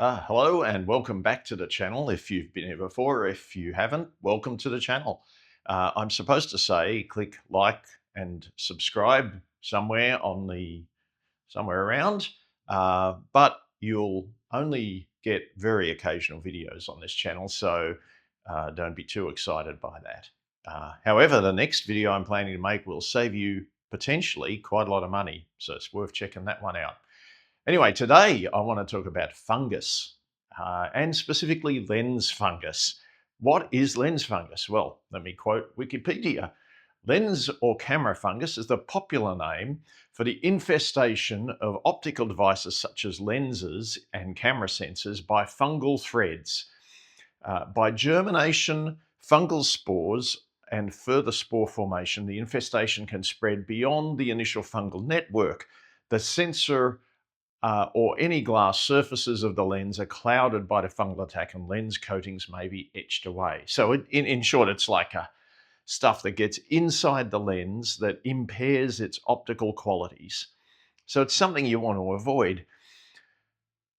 Hello and welcome back to the channel. If you've been here before, if you haven't, welcome to the channel. I'm supposed to say click like and subscribe somewhere around, but you'll only get very occasional videos on this channel, so don't be too excited by that. However, the next video I'm planning to make will save you potentially quite a lot of money, so it's worth checking that one out. Anyway, today I want to talk about fungus and specifically lens fungus. What is lens fungus? Well, let me quote Wikipedia. Lens or camera fungus is the popular name for the infestation of optical devices such as lenses and camera sensors by fungal threads. By germination, fungal spores, and further spore formation, the infestation can spread beyond the initial fungal network. The sensor or any glass surfaces of the lens are clouded by the fungal attack and lens coatings may be etched away. So in short, it's like stuff that gets inside the lens that impairs its optical qualities. So it's something you want to avoid.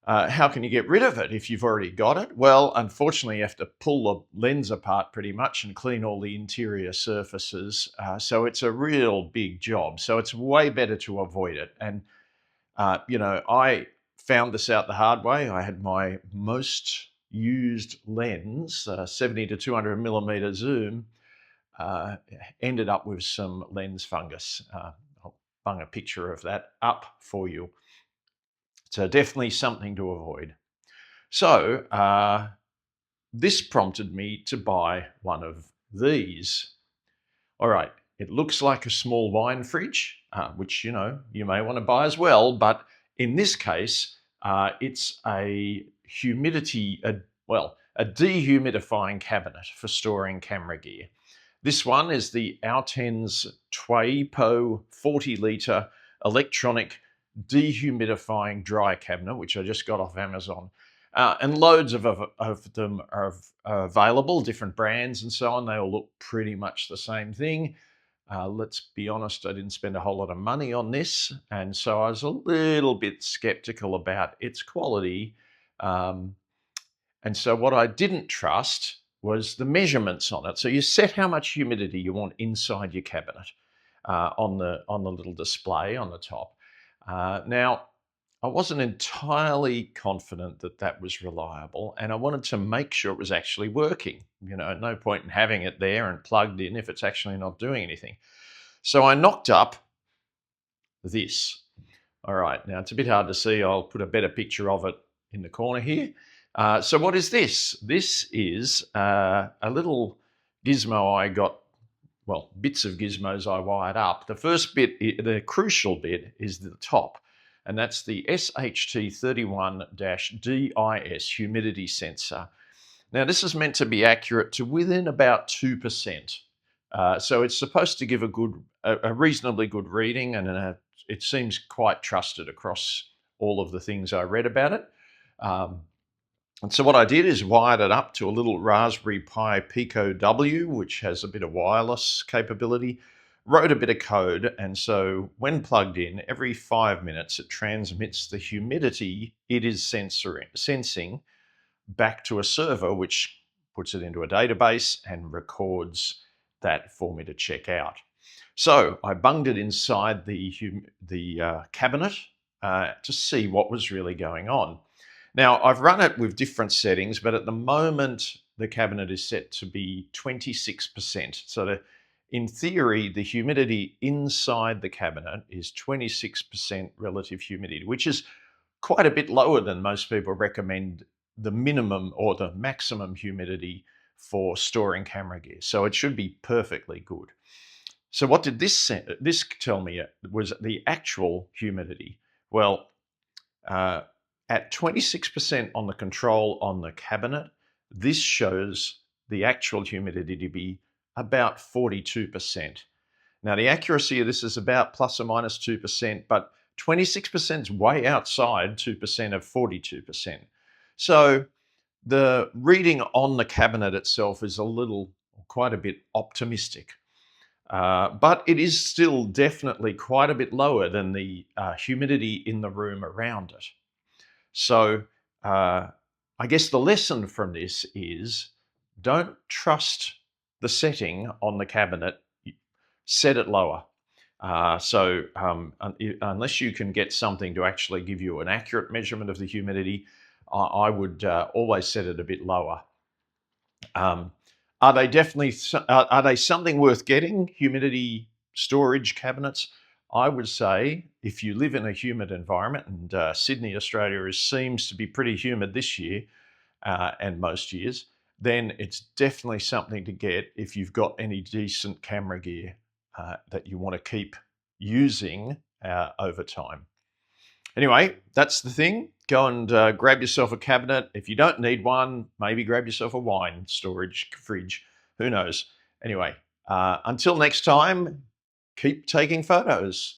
How can you get rid of it if you've already got it? Well, unfortunately, you have to pull the lens apart pretty much and clean all the interior surfaces. So it's a real big job. So it's way better to avoid it. And I found this out the hard way. I had my most used lens, 70 to 200 millimeter zoom, ended up with some lens fungus. I'll bung a picture of that up for you. So definitely something to avoid. So this prompted me to buy one of these. All right, it looks like a small wine fridge, which, you may want to buy as well. But in this case, it's a dehumidifying cabinet for storing camera gear. This one is the Auten's Twapo 40-litre electronic dehumidifying dry cabinet, which I just got off Amazon. And loads of them are available, different brands and so on. They all look pretty much the same thing. Let's be honest, I didn't spend a whole lot of money on this, and so I was a little bit skeptical about its quality. And so what I didn't trust was the measurements on it. So you set how much humidity you want inside your cabinet on the little display on the top. Now, I wasn't entirely confident that that was reliable, and I wanted to make sure it was actually working. No point in having it there and plugged in if it's actually not doing anything. So I knocked up this. All right, now it's a bit hard to see. I'll put a better picture of it in the corner here. So what is this? This is a little gizmo I got, well, bits of gizmos I wired up. The first bit, the crucial bit, is the top. And that's the SHT31-DIS humidity sensor. Now, this is meant to be accurate to within about 2%. So it's supposed to give a reasonably good reading, and it seems quite trusted across all of the things I read about it. And so what I did is wired it up to a little Raspberry Pi Pico W, which has a bit of wireless capability, wrote a bit of code, and so when plugged in, every 5 minutes it transmits the humidity it is sensing back to a server, which puts it into a database and records that for me to check out. So I bunged it inside the cabinet to see what was really going on. Now, I've run it with different settings, but at the moment, the cabinet is set to be 26%. So in theory, the humidity inside the cabinet is 26% relative humidity, which is quite a bit lower than most people recommend the minimum or the maximum humidity for storing camera gear. So it should be perfectly good. So what did this tell me was the actual humidity? Well, at 26% on the control on the cabinet, this shows the actual humidity to be about 42%. Now, the accuracy of this is about plus or minus 2%, but 26% is way outside 2% of 42%. So the reading on the cabinet itself is quite a bit optimistic. But it is still definitely quite a bit lower than the humidity in the room around it. So I guess the lesson from this is don't trust the setting on the cabinet. Set it lower. Unless you can get something to actually give you an accurate measurement of the humidity, I would always set it a bit lower. Are they something worth getting? Humidity storage cabinets? I would say if you live in a humid environment, and Sydney, Australia seems to be pretty humid this year, and most years, then it's definitely something to get if you've got any decent camera gear that you want to keep using over time. Anyway, that's the thing. Go and grab yourself a cabinet. If you don't need one, maybe grab yourself a wine storage fridge. Who knows? Anyway, until next time, keep taking photos.